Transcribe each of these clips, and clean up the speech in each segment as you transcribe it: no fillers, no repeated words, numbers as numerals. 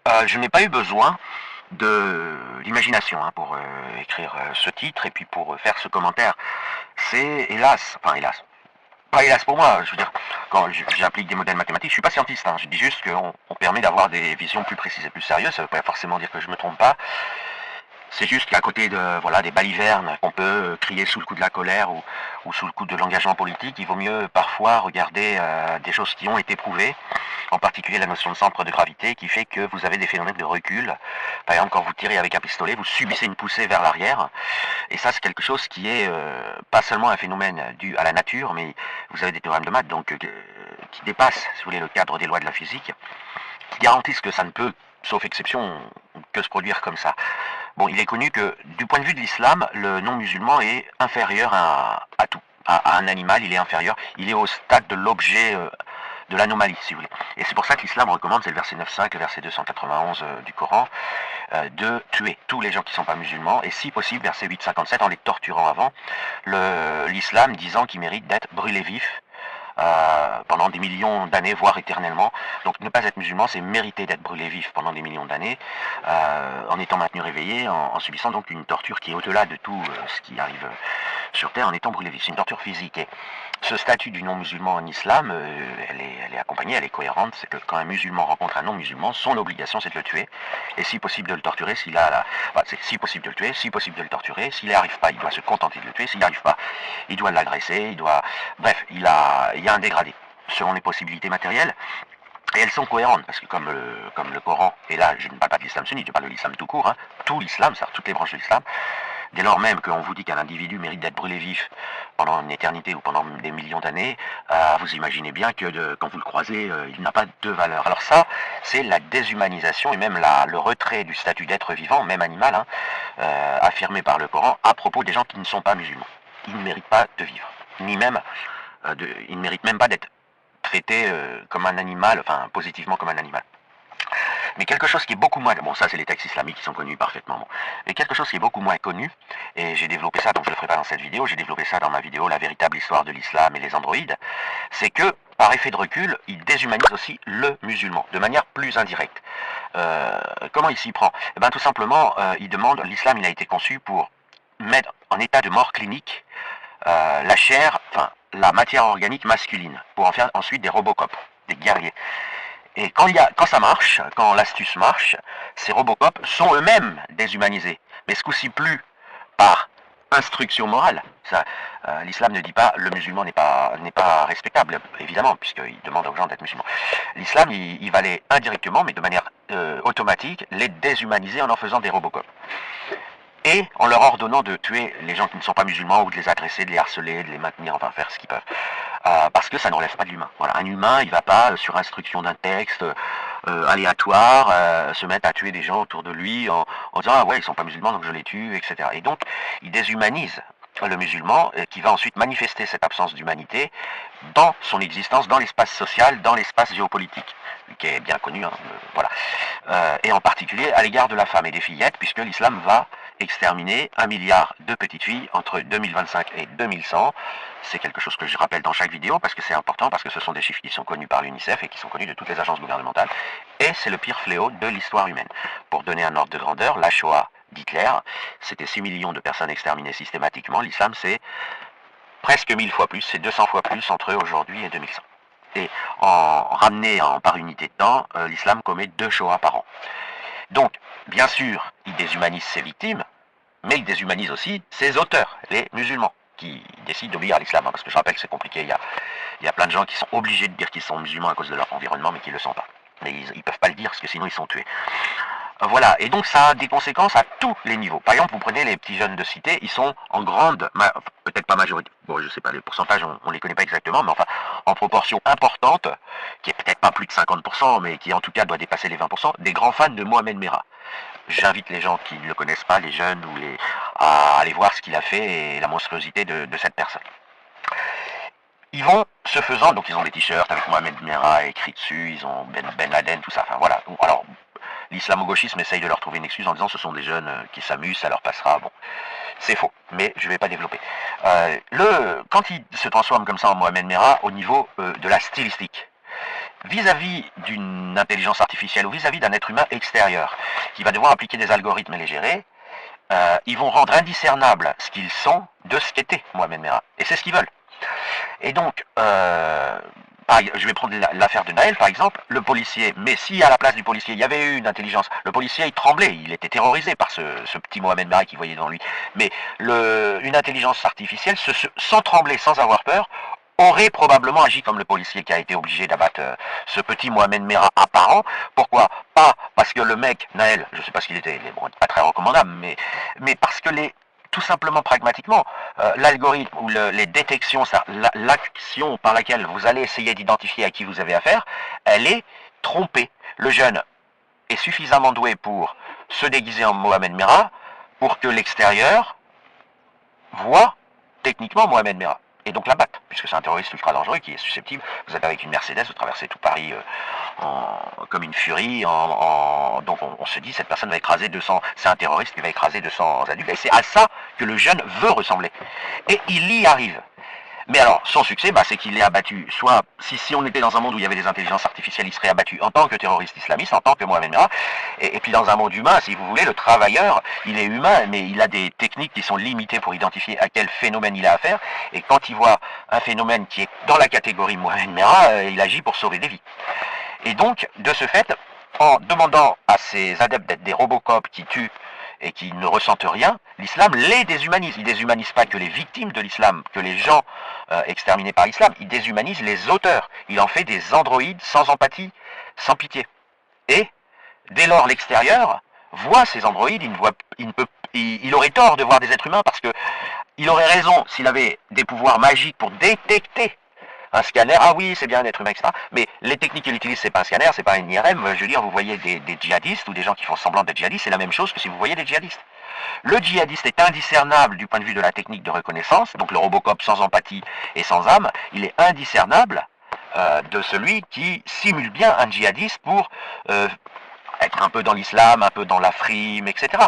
Je n'ai pas eu besoin de l'imagination pour écrire ce titre et puis pour faire ce commentaire. C'est hélas, enfin hélas, pas hélas pour moi, je veux dire, quand j'applique des modèles mathématiques, je suis pas scientiste, je dis juste qu'on permet d'avoir des visions plus précises et plus sérieuses, ça veut pas forcément dire que je me trompe pas. C'est juste qu'à côté de voilà des balivernes qu'on peut crier sous le coup de la colère ou sous le coup de l'engagement politique, il vaut mieux parfois regarder des choses qui ont été prouvées, en particulier la notion de centre de gravité qui fait que vous avez des phénomènes de recul. Par exemple, quand vous tirez avec un pistolet, vous subissez une poussée vers l'arrière, et ça c'est quelque chose qui est pas seulement un phénomène dû à la nature, mais vous avez des théorèmes de maths donc qui dépassent, si vous voulez, le cadre des lois de la physique, qui garantissent que ça ne peut, sauf exception, que se produire comme ça. Bon, il est connu que du point de vue de l'islam, le non-musulman est inférieur à tout. À un animal, il est inférieur. Il est au stade de l'objet, de l'anomalie, si vous voulez. Et c'est pour ça que l'islam recommande, c'est le verset 9.5, le verset 291 du Coran, de tuer tous les gens qui ne sont pas musulmans, et si possible, verset 8.57, en les torturant avant, l'islam disant qu'ils méritent d'être brûlés vifs, pendant des millions d'années, voire éternellement. Donc ne pas être musulman, c'est mériter d'être brûlé vif pendant des millions d'années, en étant maintenu réveillé, en subissant donc une torture qui est au-delà de tout ce qui arrive sur Terre, en étant brûlé vif. C'est une torture physique. Et ce statut du non-musulman en islam, elle est accompagnée, elle est cohérente, c'est que quand un musulman rencontre un non-musulman, son obligation c'est de le tuer, et si possible de le torturer, s'il a la... Enfin, c'est si possible de le tuer, si possible de le torturer, s'il n'y arrive pas, il doit se contenter de le tuer, s'il n'y arrive pas, il doit l'agresser, il doit... Bref, il y a un dégradé, selon les possibilités matérielles, et elles sont cohérentes, parce que comme le Coran, et là je ne parle pas de l'islam sunnite, je parle de l'islam tout court, tout l'islam, c'est-à-dire toutes les branches de l'islam, dès lors même qu'on vous dit qu'un individu mérite d'être brûlé vif pendant une éternité ou pendant des millions d'années, vous imaginez bien que quand vous le croisez, il n'a pas de valeur. Alors ça, c'est la déshumanisation et même le retrait du statut d'être vivant, même animal, affirmé par le Coran à propos des gens qui ne sont pas musulmans. Ils ne méritent pas de vivre, ni même, ils ne méritent même pas d'être traités comme un animal, enfin positivement comme un animal. Mais quelque chose qui est beaucoup moins, bon ça c'est les textes islamiques qui sont connus parfaitement, bon. Mais quelque chose qui est beaucoup moins connu, et j'ai développé ça, donc je le ferai pas dans cette vidéo, j'ai développé ça dans ma vidéo La véritable histoire de l'islam et les androïdes, c'est que par effet de recul, il déshumanise aussi le musulman, de manière plus indirecte. Comment il s'y prend? Eh bien tout simplement, il demande, l'islam il a été conçu pour mettre en état de mort clinique la chair, enfin la matière organique masculine, pour en faire ensuite des Robocop, des guerriers. Et quand ça marche, quand l'astuce marche, ces Robocop sont eux-mêmes déshumanisés. Mais ce coup-ci plus par instruction morale. L'islam ne dit pas le musulman n'est pas respectable, évidemment, puisqu'il demande aux gens d'être musulmans. L'islam, il va les indirectement, mais de manière automatique, les déshumaniser en faisant des Robocop. Et en leur ordonnant de tuer les gens qui ne sont pas musulmans ou de les agresser, de les harceler, de les maintenir, enfin faire ce qu'ils peuvent. Parce que ça ne relève pas de l'humain. Voilà, un humain, il ne va pas, sur instruction d'un texte aléatoire, se mettre à tuer des gens autour de lui en disant ah ouais, ils sont pas musulmans, donc je les tue, etc. Et donc, il déshumanise le musulman qui va ensuite manifester cette absence d'humanité dans son existence, dans l'espace social, dans l'espace géopolitique, qui est bien connu, voilà. Et en particulier à l'égard de la femme et des fillettes, puisque l'islam va exterminer 1 milliard de petites filles entre 2025 et 2100. C'est quelque chose que je rappelle dans chaque vidéo parce que c'est important, parce que ce sont des chiffres qui sont connus par l'UNICEF et qui sont connus de toutes les agences gouvernementales. Et c'est le pire fléau de l'histoire humaine. Pour donner un ordre de grandeur, la Shoah d'Hitler, c'était 6 millions de personnes exterminées systématiquement. L'islam, c'est presque 1000 fois plus, c'est 200 fois plus entre aujourd'hui et 2100. Et ramené par unité de temps, l'islam commet 2 Shoahs par an. Donc, bien sûr, il déshumanise ses victimes, mais il déshumanise aussi ses auteurs, les musulmans, qui décident d'obéir à l'islam. Parce que je rappelle que c'est compliqué, il y a plein de gens qui sont obligés de dire qu'ils sont musulmans à cause de leur environnement, mais qui ne le sont pas. Mais ils ne peuvent pas le dire, parce que sinon ils sont tués. Voilà, et donc ça a des conséquences à tous les niveaux. Par exemple, vous prenez les petits jeunes de cité, ils sont en grande, peut-être pas majorité, bon je sais pas, les pourcentages on les connaît pas exactement, mais enfin en proportion importante, qui est peut-être pas plus de 50%, mais qui en tout cas doit dépasser les 20%, des grands fans de Mohamed Merah. J'invite les gens qui ne le connaissent pas, les jeunes, à aller voir ce qu'il a fait et la monstruosité de cette personne. Ils vont, ce faisant, donc ils ont des t-shirts avec Mohamed Merah écrit dessus, ils ont Ben Laden, tout ça, enfin voilà. Alors, l'islamo-gauchisme essaye de leur trouver une excuse en disant ce sont des jeunes qui s'amusent, ça leur passera, bon. C'est faux, mais je ne vais pas développer. Quand il se transforme comme ça en Mohamed Merah, au niveau de la stylistique, vis-à-vis d'une intelligence artificielle ou vis-à-vis d'un être humain extérieur qui va devoir appliquer des algorithmes et les gérer, ils vont rendre indiscernable ce qu'ils sont de ce qu'était Mohamed Merah. Et c'est ce qu'ils veulent. Et donc, je vais prendre l'affaire de Naël par exemple, le policier, mais si à la place du policier il y avait eu une intelligence, le policier il tremblait, il était terrorisé par ce petit Mohamed Merah qu'il voyait devant lui, mais une intelligence artificielle, sans trembler, sans avoir peur, aurait probablement agi comme le policier qui a été obligé d'abattre ce petit Mohamed Merah apparent. Pourquoi? Pas parce que le mec, Naël, je sais pas ce qu'il était, il est bon, pas très recommandable, mais parce que tout simplement pragmatiquement, l'algorithme ou les détections, l'action par laquelle vous allez essayer d'identifier à qui vous avez affaire, elle est trompée. Le jeune est suffisamment doué pour se déguiser en Mohamed Merah pour que l'extérieur voit techniquement Mohamed Merah. Et donc la batte, puisque c'est un terroriste ultra dangereux qui est susceptible. Vous êtes avec une Mercedes, vous traversez tout Paris comme une furie. Donc on se dit, cette personne va écraser 200, c'est un terroriste qui va écraser 200 adultes. Et c'est à ça que le jeune veut ressembler. Et il y arrive. Mais alors, son succès, c'est qu'il est abattu. Soit, si on était dans un monde où il y avait des intelligences artificielles, il serait abattu en tant que terroriste islamiste, en tant que Mohamed Merah. Et puis dans un monde humain, si vous voulez, le travailleur, il est humain, mais il a des techniques qui sont limitées pour identifier à quel phénomène il a affaire. Et quand il voit un phénomène qui est dans la catégorie Mohamed Merah, il agit pour sauver des vies. Et donc, de ce fait, en demandant à ces adeptes d'être des Robocop qui tuent et qui ne ressentent rien, l'islam les déshumanise. Il déshumanise pas que les victimes de l'islam, que les gens exterminés par l'islam, il déshumanise les auteurs. Il en fait des androïdes sans empathie, sans pitié. Et, dès lors, l'extérieur voit ces androïdes, il aurait tort de voir des êtres humains parce que il aurait raison s'il avait des pouvoirs magiques pour détecter un scanner, ah oui, c'est bien un être humain, etc. Mais les techniques qu'il utilise, c'est pas un scanner, c'est pas un IRM. Je veux dire, vous voyez des djihadistes ou des gens qui font semblant d'être djihadistes, c'est la même chose que si vous voyez des djihadistes. Le djihadiste est indiscernable du point de vue de la technique de reconnaissance, donc le Robocop sans empathie et sans âme, il est indiscernable de celui qui simule bien un djihadiste pour être un peu dans l'islam, un peu dans la frime, etc.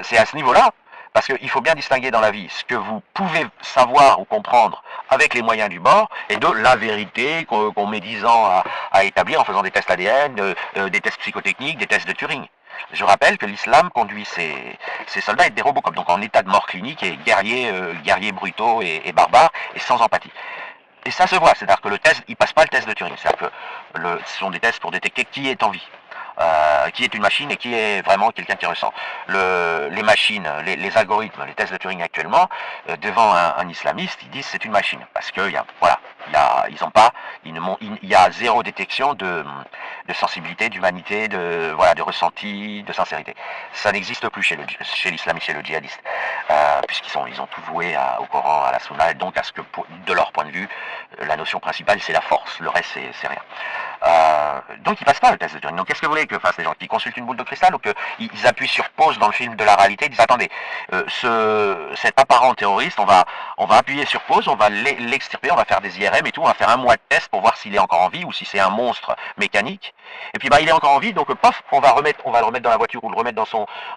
C'est à ce niveau-là. Parce qu'il faut bien distinguer dans la vie ce que vous pouvez savoir ou comprendre avec les moyens du bord et de la vérité qu'on met 10 ans à établir en faisant des tests ADN, des tests psychotechniques, des tests de Turing. Je rappelle que l'islam conduit ses soldats à être des Robocop, donc en état de mort clinique et guerriers brutaux et barbares et sans empathie. Et ça se voit, c'est-à-dire que le test, il passe pas le test de Turing, c'est-à-dire que ce sont des tests pour détecter qui est en vie. Qui est une machine et qui est vraiment quelqu'un qui ressent. Les machines, les algorithmes, les tests de Turing actuellement, devant un islamiste, ils disent c'est une machine. Parce que, il y a zéro détection de sensibilité, d'humanité, de ressenti, de sincérité. Ça n'existe plus chez l'islamiste, chez le djihadiste. Ils ont tout voué au Coran, à la Sunna, et donc à ce que, de leur point de vue, la notion principale c'est la force, le reste c'est rien. Donc ils passent pas le test de Turing. Donc qu'est-ce que vous voulez que fassent les gens? Qu'ils consultent une boule de cristal ou qu'ils appuient sur pause dans le film de la réalité et disent attendez, cet apparent terroriste, on va appuyer sur pause, on va l'extirper, on va faire des IRM et tout, on va faire un mois de test pour voir s'il est encore en vie ou si c'est un monstre mécanique. Et puis il est encore en vie, donc paf, on va le remettre dans la voiture ou le remettre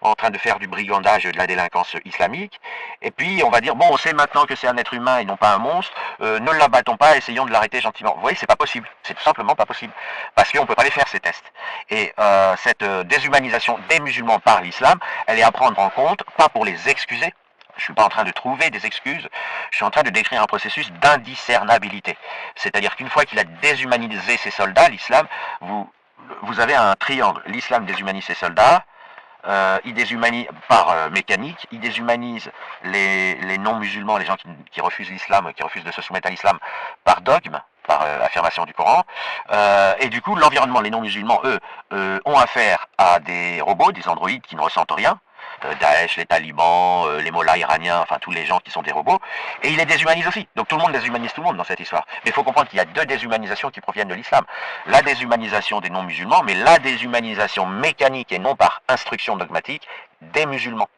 en train de faire du brigandage, de la délinquance islamique. Et puis on va dire bon, on sait maintenant que c'est un être humain et non pas un monstre, ne l'abattons pas, essayons de l'arrêter gentiment. Vous voyez, c'est pas possible, c'est tout simplement pas possible, parce qu'on peut pas les faire ces tests. Et cette déshumanisation des musulmans par l'islam, elle est à prendre en compte, pas pour les excuser. Je suis pas en train de trouver des excuses, je suis en train de décrire un processus d'indiscernabilité. C'est-à-dire qu'une fois qu'il a déshumanisé ses soldats, l'islam, vous avez un triangle. L'islam déshumanise ses soldats, il déshumanise par mécanique, il déshumanise les non-musulmans, les gens qui refusent l'islam, qui refusent de se soumettre à l'islam par dogme, par affirmation du Coran, et du coup l'environnement, les non-musulmans, eux, ont affaire à des robots, des androïdes qui ne ressentent rien, Daesh, les talibans, les mollahs iraniens, enfin tous les gens qui sont des robots, et il les déshumanise aussi. Donc tout le monde déshumanise tout le monde dans cette histoire. Mais il faut comprendre qu'il y a deux déshumanisations qui proviennent de l'islam. La déshumanisation des non-musulmans, mais la déshumanisation mécanique et non par instruction dogmatique des musulmans.